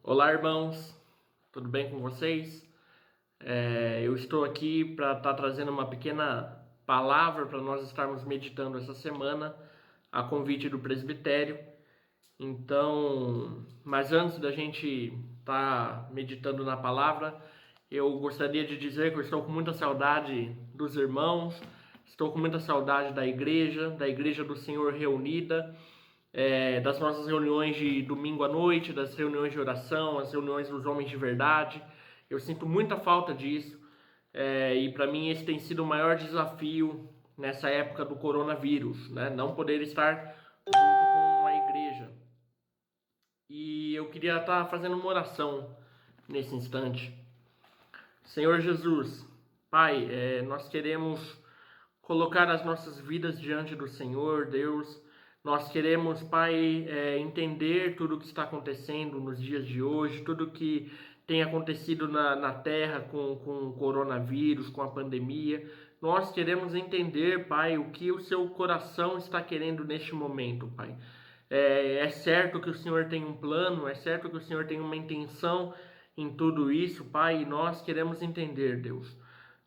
Olá, irmãos, tudo bem com vocês? Eu estou aqui para estar trazendo uma pequena palavra para nós estarmos meditando essa semana, a convite do presbitério. Então, mas antes da gente estar meditando na palavra, eu gostaria de dizer que eu estou com muita saudade dos irmãos, estou com muita saudade da igreja do Senhor reunida, das nossas reuniões de domingo à noite, das reuniões de oração, as reuniões dos homens de verdade. Eu sinto muita falta disso, e para mim esse tem sido o maior desafio nessa época do coronavírus, né? Não poder estar junto com a igreja. E eu queria estar fazendo uma oração nesse instante. Senhor Jesus, Pai, nós queremos colocar as nossas vidas diante do Senhor, Deus. Nós queremos, Pai, entender tudo o que está acontecendo nos dias de hoje, tudo que tem acontecido na Terra com o coronavírus, com a pandemia. Nós queremos entender, Pai, o que o seu coração está querendo neste momento, Pai. É certo que o Senhor tem um plano, é certo que o Senhor tem uma intenção em tudo isso, Pai, e nós queremos entender, Deus.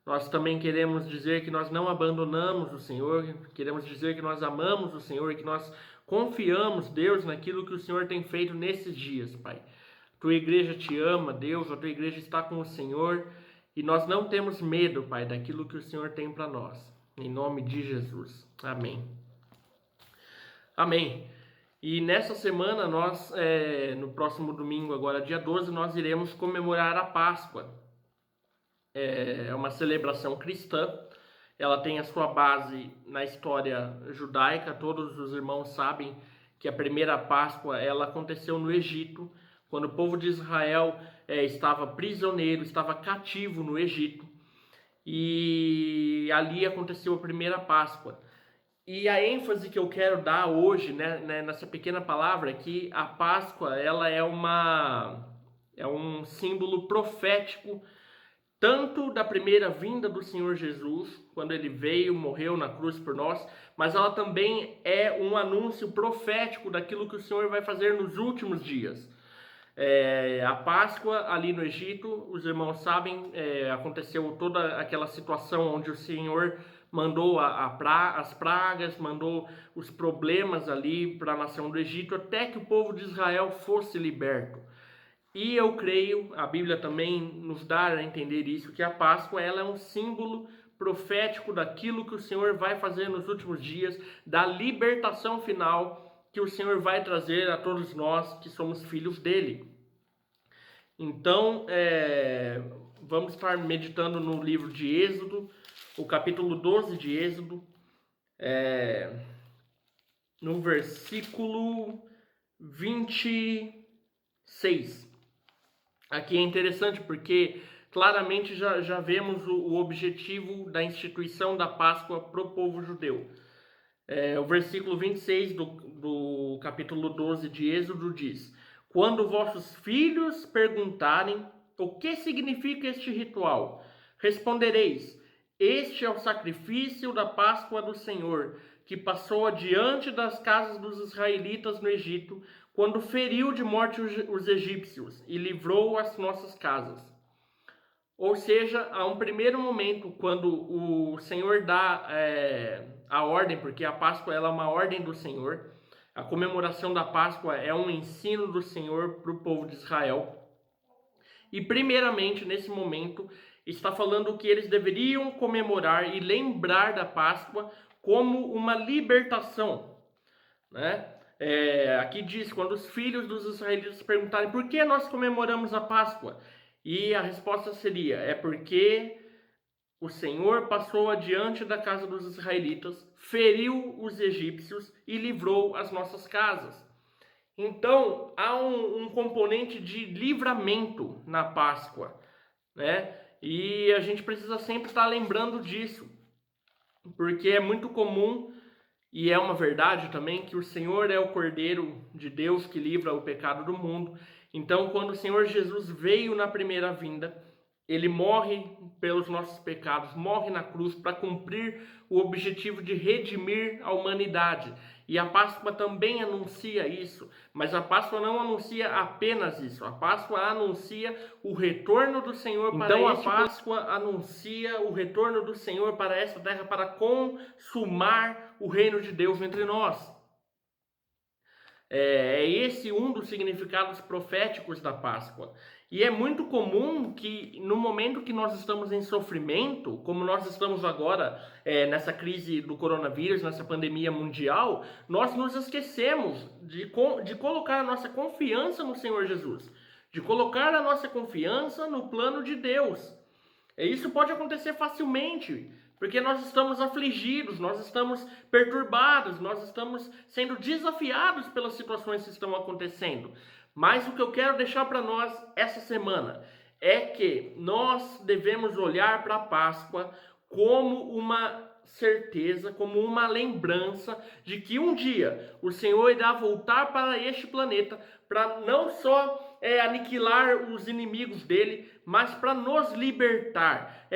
Nós também queremos dizer que nós não abandonamos o Senhor, queremos dizer que nós amamos o Senhor e que nós confiamos, Deus, naquilo que o Senhor tem feito nesses dias, Pai. A tua igreja te ama, Deus, a tua igreja está com o Senhor e nós não temos medo, Pai, daquilo que o Senhor tem para nós. Em nome de Jesus. Amém. Amém. E nessa semana, no próximo domingo, agora dia 12, nós iremos comemorar a Páscoa. É uma celebração cristã, ela tem a sua base na história judaica. Todos os irmãos sabem que a primeira Páscoa ela aconteceu no Egito, quando o povo de Israel estava prisioneiro, estava cativo no Egito, e ali aconteceu a primeira Páscoa. E a ênfase que eu quero dar hoje, né, nessa pequena palavra, é que a Páscoa ela é um símbolo profético tanto da primeira vinda do Senhor Jesus, quando ele veio, morreu na cruz por nós, mas ela também é um anúncio profético daquilo que o Senhor vai fazer nos últimos dias. A Páscoa ali no Egito, os irmãos sabem, aconteceu toda aquela situação onde o Senhor mandou as pragas, mandou os problemas ali para a nação do Egito, até que o povo de Israel fosse liberto. E eu creio, a Bíblia também nos dá a entender isso, que a Páscoa ela é um símbolo profético daquilo que o Senhor vai fazer nos últimos dias, da libertação final que o Senhor vai trazer a todos nós que somos filhos dele. Então, vamos estar meditando no livro de Êxodo, o capítulo 12 de Êxodo, no versículo 26. Aqui é interessante porque claramente já vemos o objetivo da instituição da Páscoa para o povo judeu. O versículo 26 do capítulo 12 de Êxodo diz: Quando vossos filhos perguntarem o que significa este ritual, respondereis: Este é o sacrifício da Páscoa do Senhor, que passou adiante das casas dos israelitas no Egito, quando feriu de morte os egípcios e livrou as nossas casas. Ou seja, há um primeiro momento, quando o Senhor dá a ordem, porque a Páscoa ela é uma ordem do Senhor, a comemoração da Páscoa é um ensino do Senhor para o povo de Israel. E primeiramente, nesse momento, está falando que eles deveriam comemorar e lembrar da Páscoa como uma libertação, né? Aqui diz, quando os filhos dos israelitas perguntarem por que nós comemoramos a Páscoa, e a resposta seria, é porque o Senhor passou adiante da casa dos israelitas, feriu os egípcios e livrou as nossas casas. Então, há um componente de livramento na Páscoa, né? E a gente precisa sempre estar lembrando disso, porque é muito comum, e é uma verdade também, que o Senhor é o Cordeiro de Deus que livra o pecado do mundo. Então, quando o Senhor Jesus veio na primeira vinda, ele morre pelos nossos pecados, morre na cruz para cumprir o objetivo de redimir a humanidade. E a Páscoa também anuncia isso, mas a Páscoa não anuncia apenas isso. A Páscoa anuncia o retorno do Senhor para Então, a Páscoa anuncia o retorno do Senhor para esta terra, para consumar o reino de Deus entre nós. É esse um dos significados proféticos da Páscoa. E é muito comum que no momento que nós estamos em sofrimento, como nós estamos agora nessa crise do coronavírus, nessa pandemia mundial, nós nos esquecemos de colocar a nossa confiança no Senhor Jesus, de colocar a nossa confiança no plano de Deus. Isso pode acontecer facilmente, porque nós estamos afligidos, nós estamos perturbados, nós estamos sendo desafiados pelas situações que estão acontecendo. Mas o que eu quero deixar para nós essa semana é que nós devemos olhar para a Páscoa como uma certeza, como uma lembrança de que um dia o Senhor irá voltar para este planeta para não só aniquilar os inimigos dele, mas para nos libertar,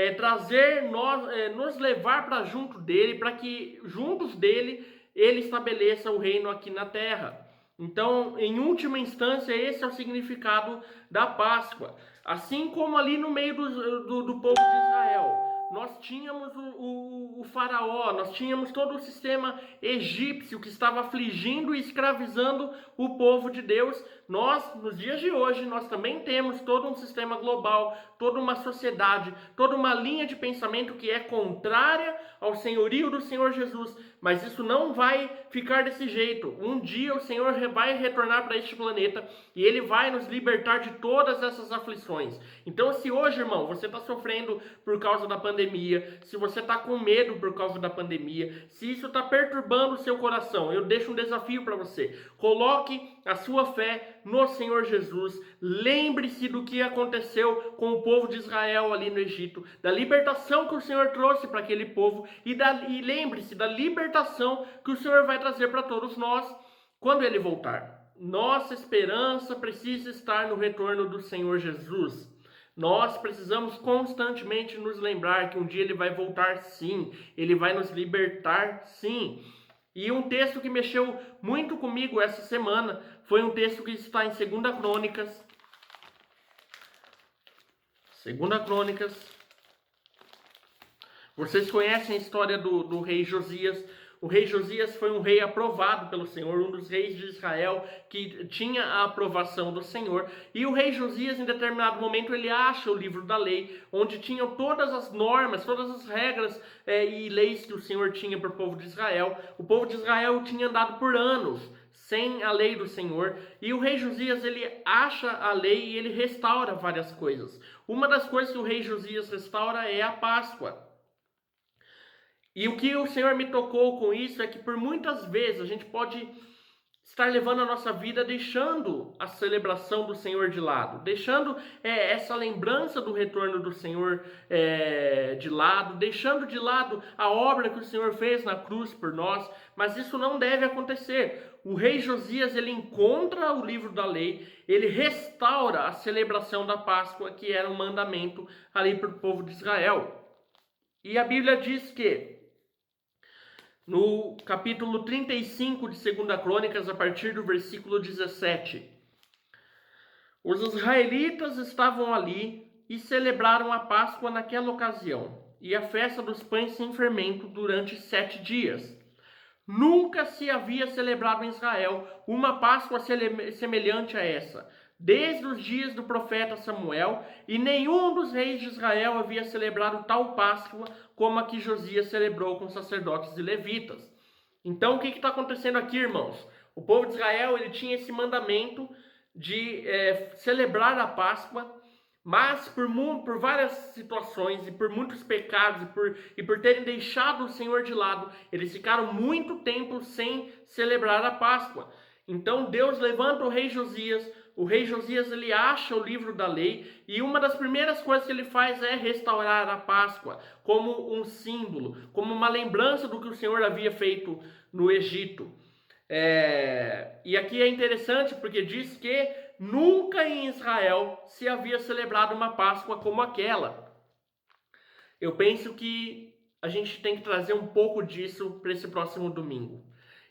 nos levar para junto dele, para que juntos dele ele estabeleça o reino aqui na terra. Então, em última instância, esse é o significado da Páscoa. Assim como ali no meio do povo de Israel, nós tínhamos o faraó, nós tínhamos todo o sistema egípcio que estava afligindo e escravizando o povo de Deus. Nós, nos dias de hoje, nós também temos todo um sistema global, toda uma sociedade, toda uma linha de pensamento que é contrária ao senhorio do Senhor Jesus. Mas isso não vai ficar desse jeito. Um dia o Senhor vai retornar para este planeta e Ele vai nos libertar de todas essas aflições. Então, se hoje, irmão, você está sofrendo por causa da pandemia, se você está com medo por causa da pandemia, se isso está perturbando o seu coração, eu deixo um desafio para você. Coloque a sua fé no Senhor Jesus. Lembre-se do que aconteceu com o povo de Israel ali no Egito, da libertação que o Senhor trouxe para aquele povo e lembre-se da libertação que o Senhor vai trazer para todos nós quando Ele voltar. Nossa esperança precisa estar no retorno do Senhor Jesus. Nós precisamos constantemente nos lembrar que um dia Ele vai voltar sim, Ele vai nos libertar sim. E um texto que mexeu muito comigo essa semana foi um texto que está em 2 Crônicas. 2 Crônicas. Vocês conhecem a história do rei Josias. O rei Josias foi um rei aprovado pelo Senhor, um dos reis de Israel que tinha a aprovação do Senhor. E o rei Josias, em determinado momento, ele acha o livro da lei, onde tinham todas as normas, todas as regras e leis que o Senhor tinha para o povo de Israel. O povo de Israel tinha andado por anos sem a lei do Senhor. E o rei Josias, ele acha a lei e ele restaura várias coisas. Uma das coisas que o rei Josias restaura é a Páscoa. E o que o Senhor me tocou com isso é que por muitas vezes a gente pode estar levando a nossa vida deixando a celebração do Senhor de lado, deixando essa lembrança do retorno do Senhor de lado, deixando de lado a obra que o Senhor fez na cruz por nós, mas isso não deve acontecer. O rei Josias, ele encontra o livro da lei, ele restaura a celebração da Páscoa, que era um mandamento ali para o povo de Israel. E a Bíblia diz que no capítulo 35 de 2 Crônicas, a partir do versículo 17. Os israelitas estavam ali e celebraram a Páscoa naquela ocasião, e a festa dos pães sem fermento durante 7 dias. Nunca se havia celebrado em Israel uma Páscoa semelhante a essa, desde os dias do profeta Samuel, e nenhum dos reis de Israel havia celebrado tal Páscoa como a que Josias celebrou com sacerdotes e levitas. Então, o que está acontecendo aqui, irmãos? O povo de Israel, ele tinha esse mandamento de celebrar a Páscoa, mas por várias situações e por muitos pecados e por terem deixado o Senhor de lado, eles ficaram muito tempo sem celebrar a Páscoa. Então Deus levanta o rei Josias. O rei Josias, ele acha o livro da lei e uma das primeiras coisas que ele faz é restaurar a Páscoa como um símbolo, como uma lembrança do que o Senhor havia feito no Egito. E aqui é interessante porque diz que nunca em Israel se havia celebrado uma Páscoa como aquela. Eu penso que a gente tem que trazer um pouco disso para esse próximo domingo.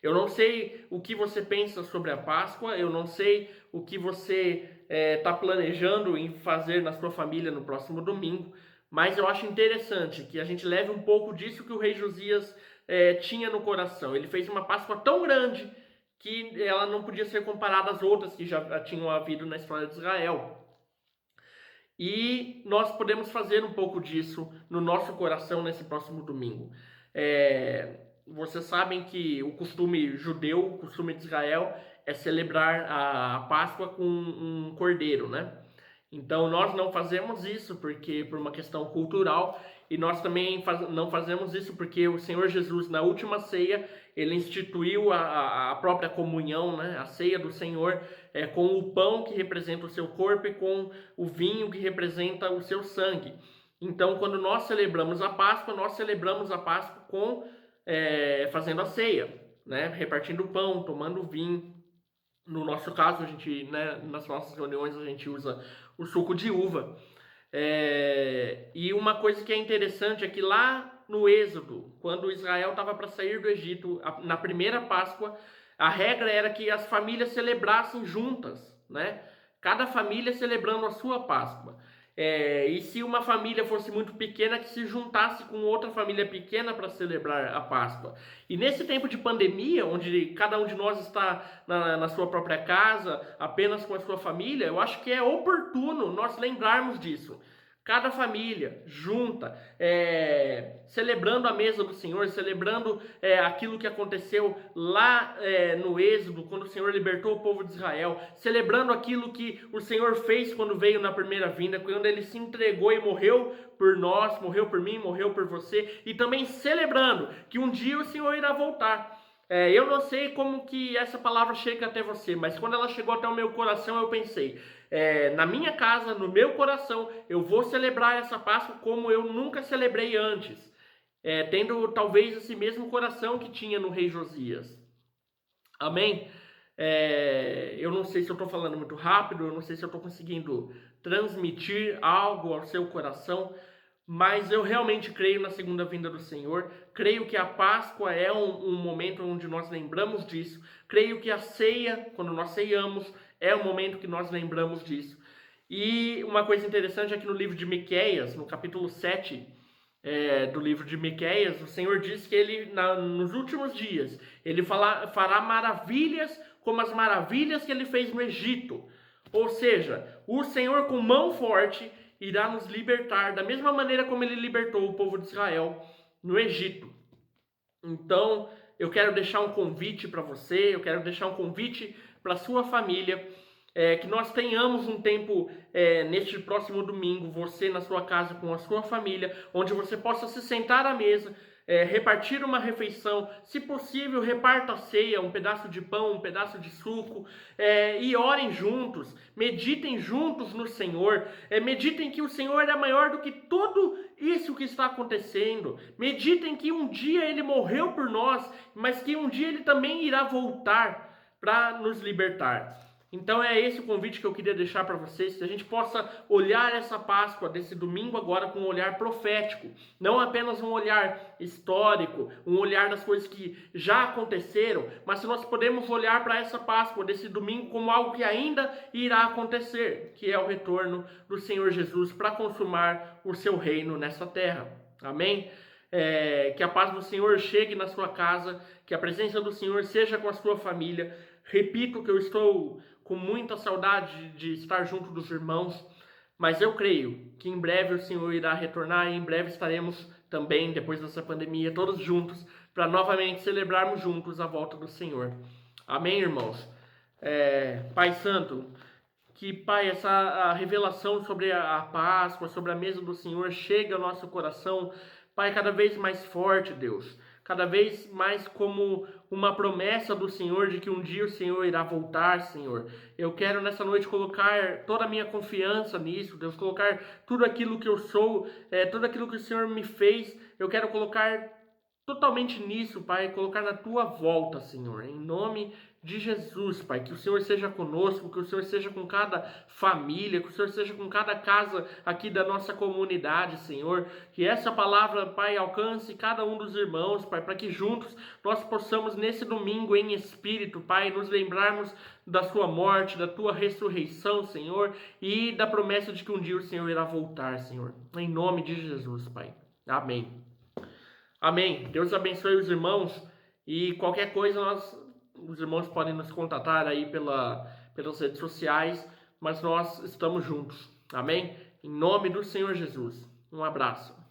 Eu não sei o que você pensa sobre a Páscoa, eu não sei o que você está planejando em fazer na sua família no próximo domingo, mas eu acho interessante que a gente leve um pouco disso que o rei Josias tinha no coração. Ele fez uma Páscoa tão grande que ela não podia ser comparada às outras que já tinham havido na história de Israel. E nós podemos fazer um pouco disso no nosso coração nesse próximo domingo. Vocês sabem que o costume judeu, o costume de Israel, é celebrar a Páscoa com um cordeiro, né? Então nós não fazemos isso porque por uma questão cultural, e nós também não fazemos isso porque o Senhor Jesus, na última ceia, ele instituiu a própria comunhão, né? A ceia do Senhor, com o pão que representa o seu corpo e com o vinho que representa o seu sangue. Então, quando nós celebramos a Páscoa fazendo a ceia, né? Repartindo o pão, tomando vinho. No nosso caso, a gente, né, nas nossas reuniões, a gente usa o suco de uva. E uma coisa que é interessante é que lá no Êxodo, quando Israel estava para sair do Egito, na primeira Páscoa, a regra era que as famílias celebrassem juntas, né? Cada família celebrando a sua Páscoa. E se uma família fosse muito pequena, que se juntasse com outra família pequena para celebrar a Páscoa. E nesse tempo de pandemia, onde cada um de nós está na sua própria casa, apenas com a sua família, eu acho que é oportuno nós lembrarmos disso. Cada família junta, celebrando a mesa do Senhor, celebrando aquilo que aconteceu lá no Êxodo, quando o Senhor libertou o povo de Israel, celebrando aquilo que o Senhor fez quando veio na primeira vinda, quando ele se entregou e morreu por nós, morreu por mim, morreu por você, e também celebrando que um dia o Senhor irá voltar. Eu não sei como que essa palavra chega até você, mas quando ela chegou até o meu coração, eu pensei, na minha casa, no meu coração, eu vou celebrar essa Páscoa como eu nunca celebrei antes, tendo talvez esse mesmo coração que tinha no rei Josias. Amém? Eu não sei se eu estou falando muito rápido, eu não sei se eu estou conseguindo transmitir algo ao seu coração, mas eu realmente creio na segunda vinda do Senhor, creio que a Páscoa é um momento onde nós lembramos disso, creio que a ceia, quando nós ceiamos, é o momento que nós lembramos disso. E uma coisa interessante é que no livro de Miqueias, no capítulo 7 do livro de Miqueias, o Senhor diz que ele, nos últimos dias, ele fará maravilhas como as maravilhas que ele fez no Egito. Ou seja, o Senhor com mão forte irá nos libertar da mesma maneira como ele libertou o povo de Israel no Egito. Então, eu quero deixar um convite para você, eu quero deixar um convite para a sua família, que nós tenhamos um tempo neste próximo domingo, você na sua casa com a sua família, onde você possa se sentar à mesa, repartir uma refeição, se possível reparta a ceia, um pedaço de pão, um pedaço de suco, e orem juntos, meditem juntos no Senhor, meditem que o Senhor é maior do que tudo isso que está acontecendo, meditem que um dia Ele morreu por nós, mas que um dia Ele também irá voltar para nos libertar. Então é esse o convite que eu queria deixar para vocês, que a gente possa olhar essa Páscoa desse domingo agora com um olhar profético, não apenas um olhar histórico, um olhar das coisas que já aconteceram, mas se nós podemos olhar para essa Páscoa desse domingo como algo que ainda irá acontecer, que é o retorno do Senhor Jesus para consumar o seu reino nessa terra. Amém? Que a paz do Senhor chegue na sua casa, que a presença do Senhor seja com a sua família. Repito que eu estou com muita saudade de estar junto dos irmãos, mas eu creio que em breve o Senhor irá retornar e em breve estaremos também, depois dessa pandemia, todos juntos, para novamente celebrarmos juntos a volta do Senhor. Amém, irmãos? Pai Santo, que, Pai, a revelação sobre a Páscoa, sobre a mesa do Senhor, chegue ao nosso coração, Pai, cada vez mais forte, Deus. Cada vez mais como uma promessa do Senhor de que um dia o Senhor irá voltar, Senhor. Eu quero nessa noite colocar toda a minha confiança nisso, Deus, colocar tudo aquilo que eu sou, tudo aquilo que o Senhor me fez, eu quero colocar totalmente nisso, Pai, colocar na Tua volta, Senhor, em nome de Jesus, Pai, que o Senhor seja conosco, que o Senhor seja com cada família, que o Senhor seja com cada casa aqui da nossa comunidade, Senhor. Que essa palavra, Pai, alcance cada um dos irmãos, Pai, para que juntos nós possamos nesse domingo em espírito, Pai, nos lembrarmos da sua morte, da tua ressurreição, Senhor, e da promessa de que um dia o Senhor irá voltar, Senhor. Em nome de Jesus, Pai. Amém. Amém. Deus abençoe os irmãos e qualquer coisa os irmãos podem nos contatar aí pelas redes sociais, mas nós estamos juntos. Amém? Em nome do Senhor Jesus. Um abraço.